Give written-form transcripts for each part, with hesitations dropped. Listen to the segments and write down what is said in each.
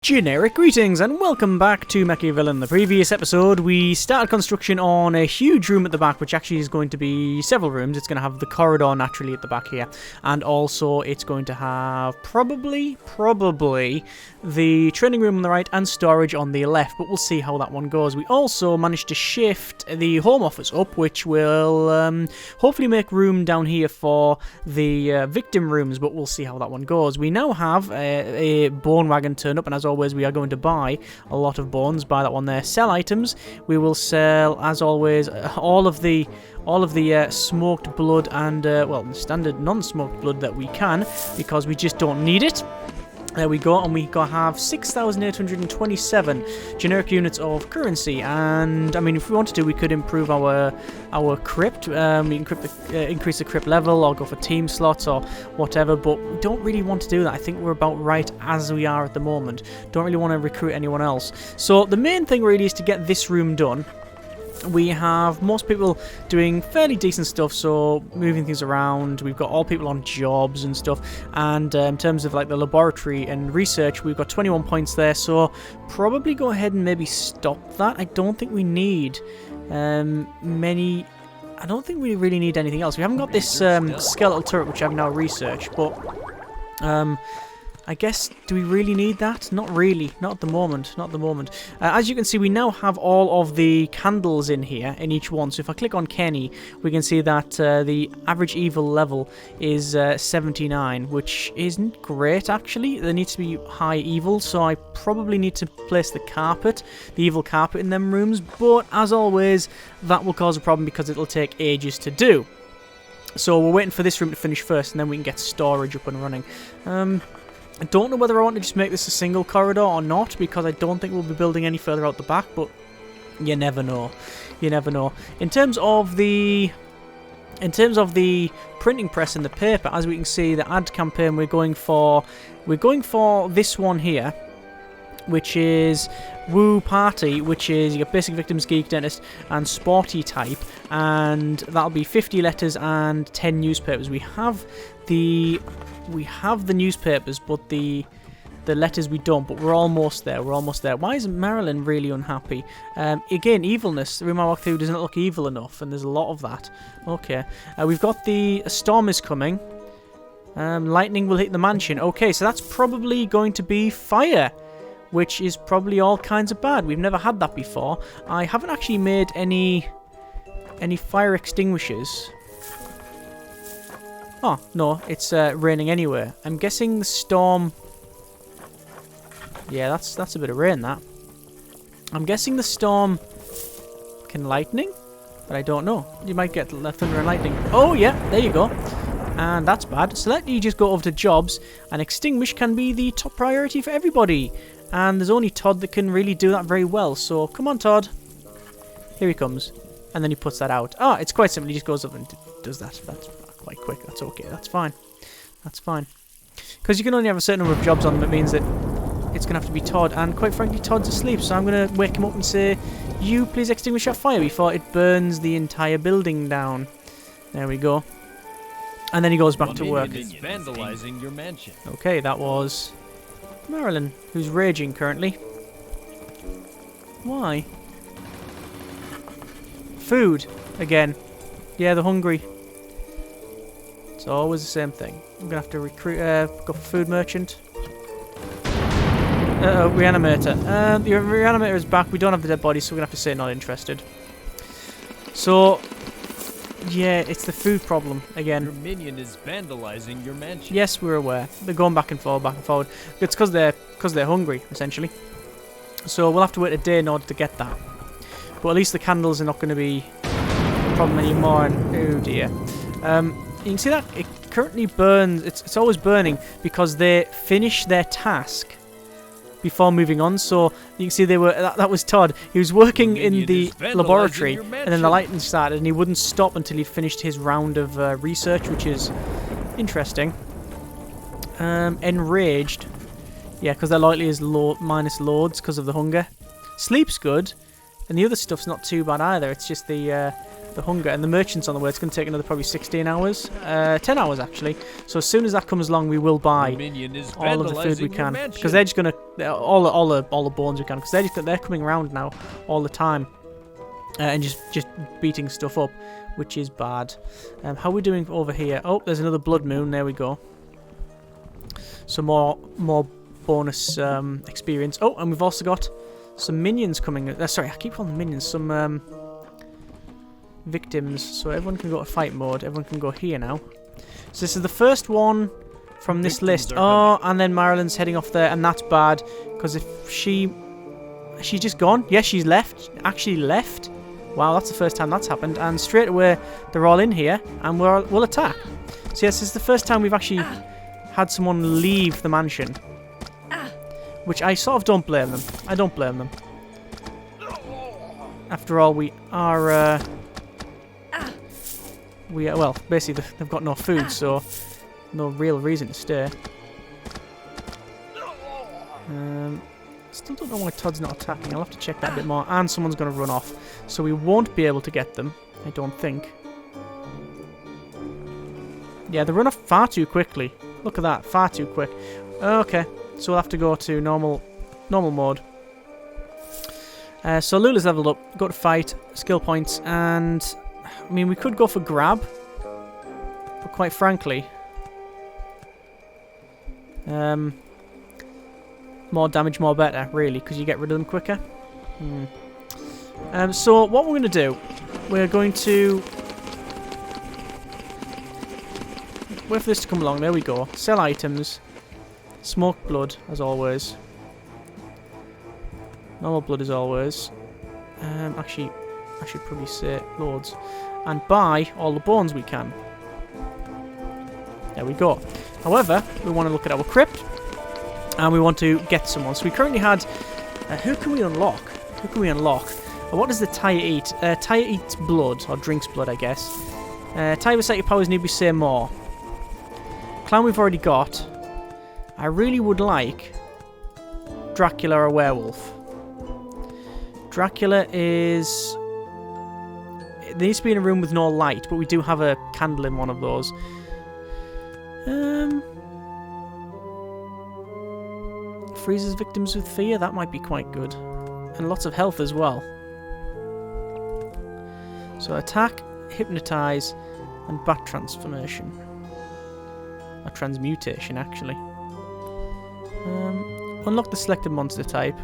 Generic greetings and welcome back to MachiaVillain. In the previous episode we started construction on a huge room at the back, which actually is going to be several rooms. It's going to have the corridor naturally at the back here, and also it's going to have probably the training room on the right and storage on the left, but we'll see how that one goes. We also managed to shift the home office up, which will hopefully make room down here for the victim rooms, but we'll see how that one goes. We now have a bone wagon turned up, and as always we are going to buy a lot of bones. Buy that one there. Sell items. We will sell, as always, all of the smoked blood and well, standard non-smoked blood that we can, because we just don't need it. There we go, and we have 6,827 generic units of currency. And I mean, if we wanted to, we could improve our crypt. We can increase the crypt level, or go for team slots, or whatever. But we don't really want to do that. I think we're about right as we are at the moment. Don't really want to recruit anyone else. So the main thing really is to get this room done. We have most people doing fairly decent stuff, so moving things around. We've got all people on jobs and stuff, and in terms of like the laboratory and research, we've got 21 points there, so probably go ahead and maybe stop that. I don't think we need I don't think we really need anything else. We haven't got this skeletal turret, which I've now researched, but I guess, do we really need that? Not really. Not at the moment. Not at the moment. As you can see, we now have all of the candles in here, in each one. So if I click on Kenny, we can see that the average evil level is 79, which isn't great, actually. There needs to be high evil, so I probably need to place the evil carpet in them rooms. But, as always, that will cause a problem because it'll take ages to do. So we're waiting for this room to finish first, and then we can get storage up and running. I don't know whether I want to just make this a single corridor or not, because I don't think we'll be building any further out the back, but you never know. You never know. In terms of the printing press and the paper, as we can see, the ad campaign, we're going for this one here, which is Woo Party, which is you got Basic Victims, Geek Dentist, and Sporty Type, and that'll be 50 letters and 10 newspapers. We have the newspapers, but the letters we don't, but we're almost there. Why is Marilyn really unhappy? Again, evilness. The room I walk through doesn't look evil enough, and there's a lot of that. Okay. We've got a storm is coming. Lightning will hit the mansion. Okay, so that's probably going to be fire, which is probably all kinds of bad. We've never had that before. I haven't actually made any fire extinguishers. Oh, no, it's raining anyway. I'm guessing the storm... Yeah, that's a bit of rain, that. I'm guessing the storm can lightning, but I don't know. You might get thunder and lightning. Oh, yeah, there you go. And that's bad. So let you just go over to jobs, and extinguish can be the top priority for everybody. And there's only Todd that can really do that very well. So, come on, Todd. Here he comes. And then he puts that out. Oh, it's quite simple. He just goes up and does that. That's quite quick. That's okay. That's fine. That's fine. Because you can only have a certain number of jobs on them, it means that it's going to have to be Todd. And quite frankly, Todd's asleep. So I'm going to wake him up and say, you please extinguish that fire before it burns the entire building down. There we go. And then he goes back to work. Vandalizing your mansion. Okay, that was Marilyn, who's raging currently. Why? Food again. Yeah, they're hungry. It's always the same thing. I'm gonna have to recruit. Go for food merchant. Reanimator. The reanimator is back. We don't have the dead body, so we're gonna have to say not interested. So, yeah, it's the food problem again. Your minion is vandalizing your mansion. Yes, we're aware. They're going back and forward. It's because they're hungry, essentially. So we'll have to wait a day in order to get that. But at least the candles are not going to be a problem anymore. And oh dear. You can see that it currently burns. It's always burning because they finish their task before moving on. So you can see that was Todd. He was working in the laboratory, and then the lightning started, and he wouldn't stop until he finished his round of research, which is interesting. Enraged. Yeah, because their loyalty is minus loads because of the hunger. Sleep's good, and the other stuff's not too bad either. It's just the the hunger, and the merchant's on the way. It's going to take another probably 16 hours. 10 hours, actually. So as soon as that comes along, we will buy Minion is all of the food we vandalizing your can. mansion. Because they're just going to... all the bones we can. Because they're coming around now all the time. And just beating stuff up, which is bad. How are we doing over here? Oh, there's another blood moon. There we go. So more bonus experience. Oh, and we've also got some minions coming. Sorry, I keep calling them minions. Some victims. So everyone can go to fight mode. Everyone can go here now. So this is the first one from this list. Oh, and then Marilyn's heading off there, and that's bad because if she's just gone. Yes, she's left. Actually left. Wow, that's the first time that's happened. And straight away, they're all in here, and we'll attack. So yes, this is the first time we've actually had someone leave the mansion. Which I sort of don't blame them. I don't blame them. After all, we are... well, basically, they've got no food, so no real reason to stay. Still don't know why Todd's not attacking. I'll have to check that a bit more. And someone's going to run off. So we won't be able to get them, I don't think. Yeah, they run off far too quickly. Look at that, far too quick. Okay, so we'll have to go to normal mode. So Lula's leveled up. Go to fight, skill points, and... I mean, we could go for grab. But quite frankly... more damage, more better, really, because you get rid of them quicker. So what we're going to do, we're going to wait for this to come along. There we go. Sell items. Smoke blood, as always. Normal blood, as always. Actually, I should probably say loads. And buy all the bones we can. There we go. However, we want to look at our crypt. And we want to get someone. So we currently had... who can we unlock? Who can we unlock? What does the Tyre eat? Tyre eats blood, or drinks blood, I guess. Tyre recite your powers need to be say more. Clown we've already got. I really would like Dracula or werewolf. Dracula is... There needs to be in a room with no light, but we do have a candle in one of those. Freezes victims with fear, that might be quite good. And lots of health as well. So attack, hypnotize, and bat transformation. Or transmutation, actually. Unlock the selected monster type.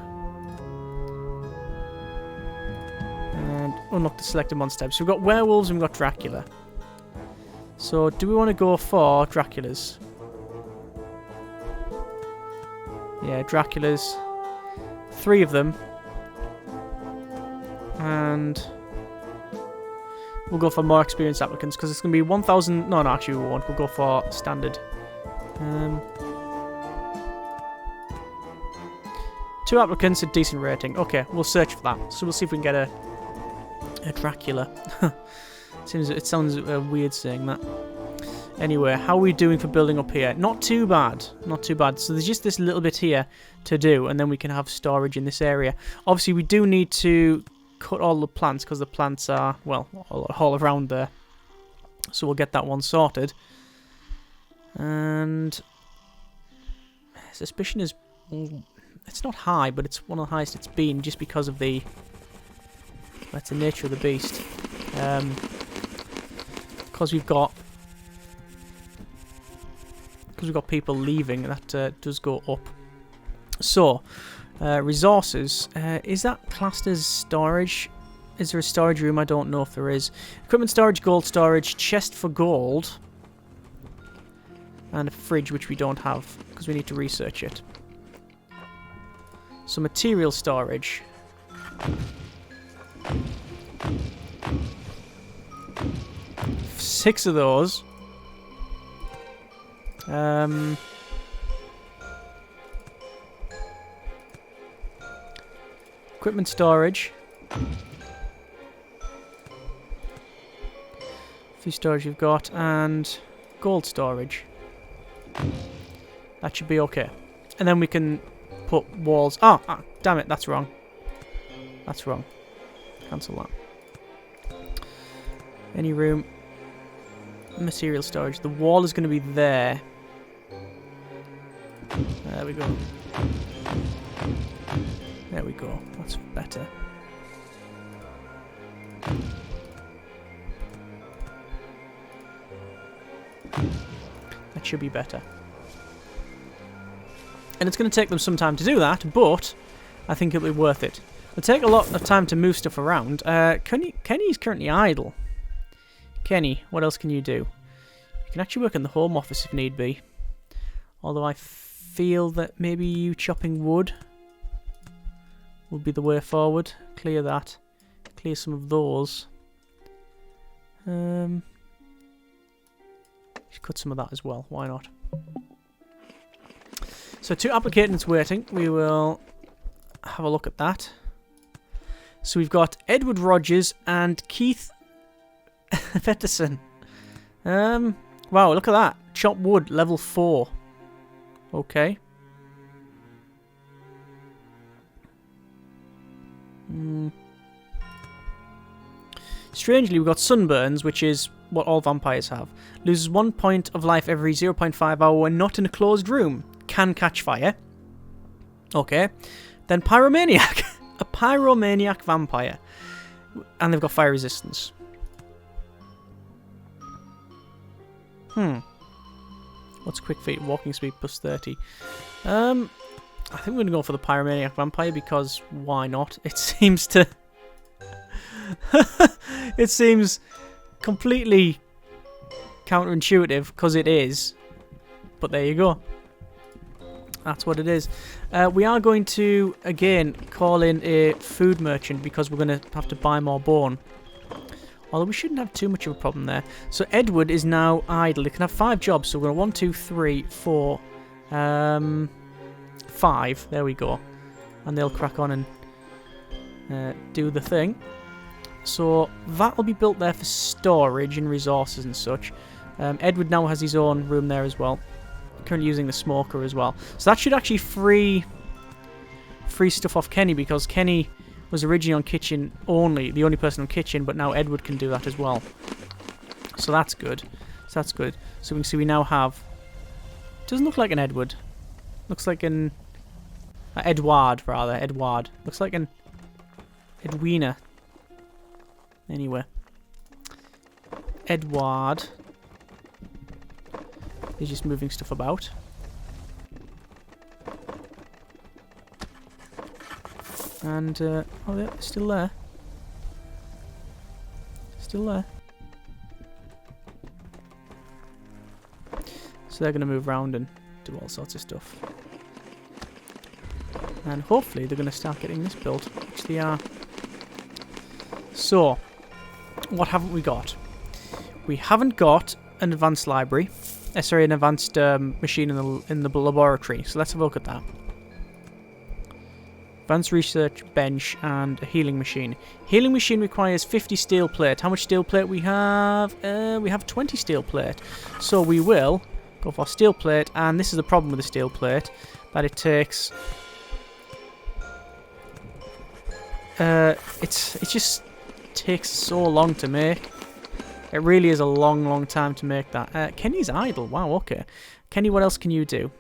And unlock the selected monster type. So we've got werewolves and we've got Dracula. So do we want to go for Dracula's? Yeah, Dracula's. 3 of them. And we'll go for more experienced applicants because it's going to be 1,000... No, actually we won't. We'll go for standard. 2 applicants, a decent rating. Okay, we'll search for that. So we'll see if we can get a Dracula. It sounds weird saying that. Anyway, how are we doing for building up here? Not too bad. Not too bad. So there's just this little bit here to do, and then we can have storage in this area. Obviously, we do need to cut all the plants, because the plants are, well, all around there. So we'll get that one sorted. And... suspicion is... it's not high, but it's one of the highest it's been, just because of the... that's the nature of the beast. Because we've got people leaving, that does go up. So, resources. Is that classed as storage? Is there a storage room? I don't know if there is. Equipment storage, gold storage, chest for gold. And a fridge, which we don't have, because we need to research it. So, material storage. Six of those. Equipment storage. Few storage you've got, and gold storage. That should be okay. And then we can put walls. Oh, damn it, that's wrong. That's wrong. Cancel that. Any room? Material storage. The wall is going to be there. There we go. There we go. That's better. That should be better. And it's going to take them some time to do that, but I think it'll be worth it. It'll take a lot of time to move stuff around. Kenny's currently idle. Kenny, what else can you do? You can actually work in the home office if need be. Although I feel that maybe you chopping wood would be the way forward. Clear that. Clear some of those. Cut some of that as well. Why not? So 2 applicants waiting. We will have a look at that. So we've got Edward Rogers and Keith Fetterson. Wow, look at that. Chop wood, level 4. Okay. Strangely, we've got sunburns, which is what all vampires have. Loses 1 point of life every 0.5 hour when not in a closed room. Can catch fire. Okay. Then pyromaniac. A pyromaniac vampire. And they've got fire resistance. What's quick feet? Walking speed plus 30. I think we're going to go for the pyromaniac vampire because why not? It seems to... it seems completely counterintuitive because it is. But there you go. That's what it is. We are going to, again, call in a food merchant because we're going to have to buy more bone. Although we shouldn't have too much of a problem there. So Edward is now idle. He can have 5 jobs. So we're going to 1, 2, 3, 4, 5. There we go. And they'll crack on and do the thing. So that will be built there for storage and resources and such. Edward now has his own room there as well. Currently using the smoker as well. So that should actually free stuff off Kenny because Kenny was originally on kitchen only, the only person on kitchen, but now Edward can do that as well. So that's good. So that's good. So we can see we now have... Doesn't look like an Edward. Looks like an... Edward, rather. Edward. Looks like an... Edwina. Anyway. Edward. He's just moving stuff about. And, oh yeah, still there. Still there. So they're going to move around and do all sorts of stuff. And hopefully they're going to start getting this built, which they are. So, what haven't we got? We haven't got an advanced library. Sorry, an advanced machine in the laboratory. So let's have a look at that. Advanced research bench and a healing machine. Healing machine requires 50 steel plate. How much steel plate we have? We have 20 steel plate. So we will go for steel plate. And this is the problem with the steel plate, that it takes. It just takes so long to make. It really is a long time to make that. Kenny's idle. Wow, okay. Kenny, what else can you do?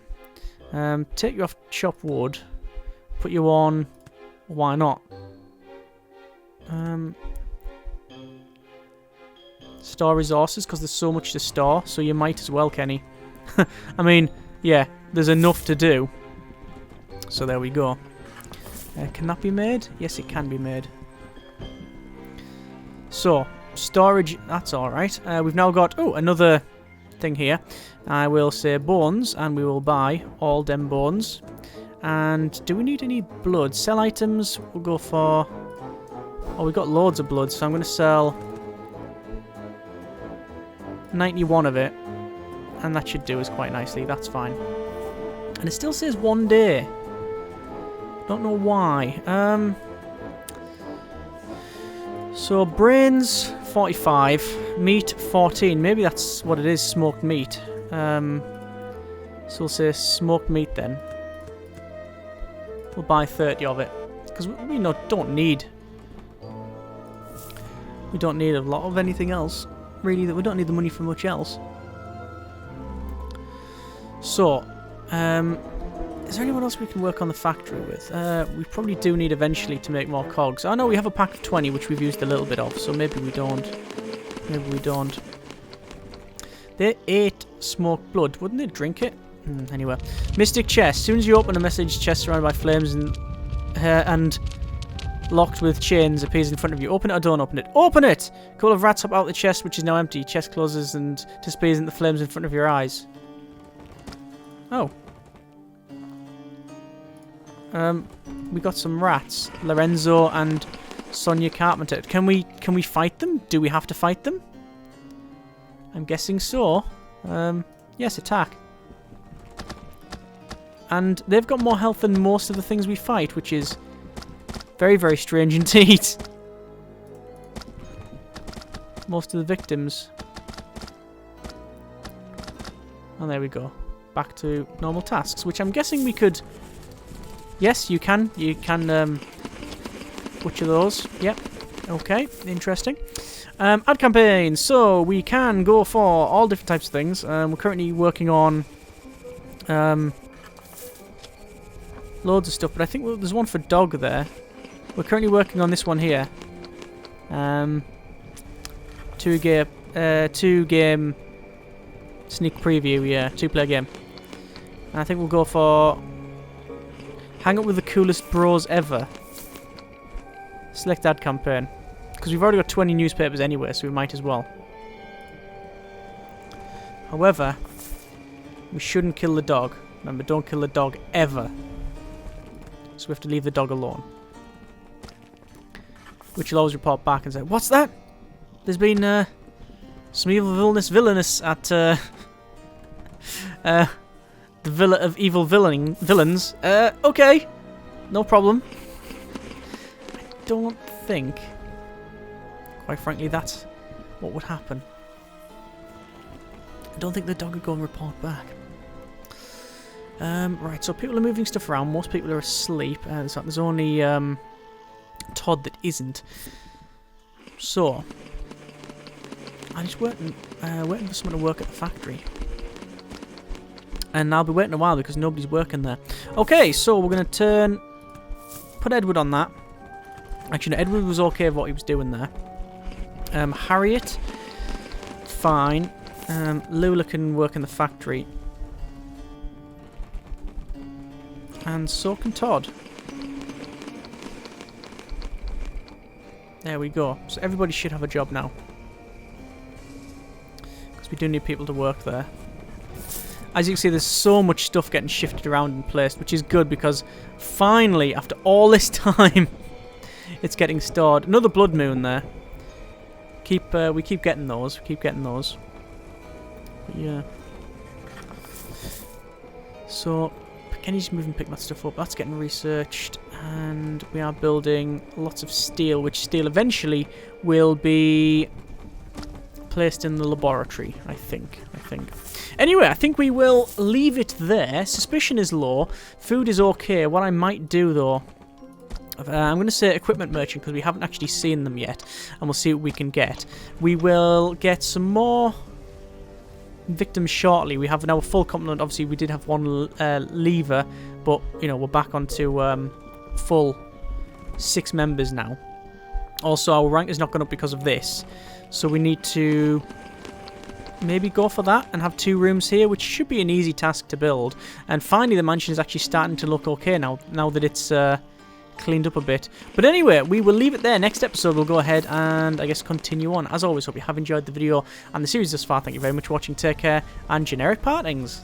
Take you off chop wood. Put you on... Why not? Store resources, because there's so much to store. So you might as well, Kenny. I mean, yeah, there's enough to do. So there we go. Can that be made? Yes, it can be made. So... Storage, that's alright. We've now got, another thing here. I will say bones, and we will buy all dem bones. And do we need any blood? Sell items, we'll go for... Oh, we've got loads of blood, so I'm going to sell 91 of it. And that should do us quite nicely, that's fine. And it still says 1 day. Don't know why. So brains 45, meat 14. Maybe that's what it is, smoked meat. So we'll say smoked meat then. We'll buy 30 of it because we don't need We don't need a lot of anything else. Really, we don't need the money for much else. So, is there anyone else we can work on the factory with? We probably do need eventually to make more cogs. Oh no, we have a pack of 20 which we've used a little bit of, so maybe we don't. Maybe we don't. They ate smoked blood. Wouldn't they drink it? Anyway. Mystic chest. As soon as you open a message chest surrounded by flames and locked with chains appears in front of you. Open it or don't open it. Open it! A couple of rats hop out the chest, which is now empty. Chest closes and disappears in the flames in front of your eyes. Oh. We got some rats. Lorenzo and Sonia Carpenter. Can we fight them? Do we have to fight them? I'm guessing so. Yes, attack. And they've got more health than most of the things we fight, which is very, very strange indeed. Most of the victims. And there we go. Back to normal tasks, which I'm guessing we could... Yes, you can. You can butcher those. Yep. Okay, interesting. Ad campaign. So we can go for all different types of things. We're currently working on loads of stuff, but I think there's one for dog there. We're currently working on this one here. Two game sneak preview. Yeah, 2-player game. And I think we'll go for hang up with the coolest bros ever. Select ad campaign. Because we've already got 20 newspapers anyway, so we might as well. However, we shouldn't kill the dog. Remember, don't kill the dog ever. So we have to leave the dog alone. Which will always report back and say, "What's that? There's been some villainous at the Villa of Evil Villains. Okay. No problem." I don't think, quite frankly, that's what would happen. I don't think the dog would go and report back. Right, so people are moving stuff around. Most people are asleep. So there's only Todd that isn't. So I'm just waiting for someone to work at the factory. And I'll be waiting a while because nobody's working there. Okay, so we're going to put Edward on that. Actually, no, Edward was okay with what he was doing there. Harriet, fine. Lula can work in the factory. And so can Todd. There we go. So everybody should have a job now. Because we do need people to work there. As you can see, there's so much stuff getting shifted around and placed, which is good because finally, after all this time, it's getting stored. Another blood moon there. We keep getting those. We keep getting those. But yeah. So Kenny's moving, pick that stuff up. That's getting researched, and we are building lots of steel, which steel eventually will be placed in the laboratory. I think. Anyway, I think we will leave it there. Suspicion is low. Food is okay. What I might do though, I'm going to say equipment merchant because we haven't actually seen them yet, and we'll see what we can get. We will get some more victims shortly. We have now a full complement. Obviously, we did have one leaver, but you know we're back onto full 6 members now. Also, our rank is not going up because of this, so we need to maybe go for that and have 2 rooms here, which should be an easy task to build. And finally, the mansion is actually starting to look okay now that it's cleaned up a bit. But anyway, we will leave it there. Next episode, we'll go ahead and, I guess, continue on. As always, hope you have enjoyed the video and the series thus far. Thank you very much for watching. Take care, and generic partings.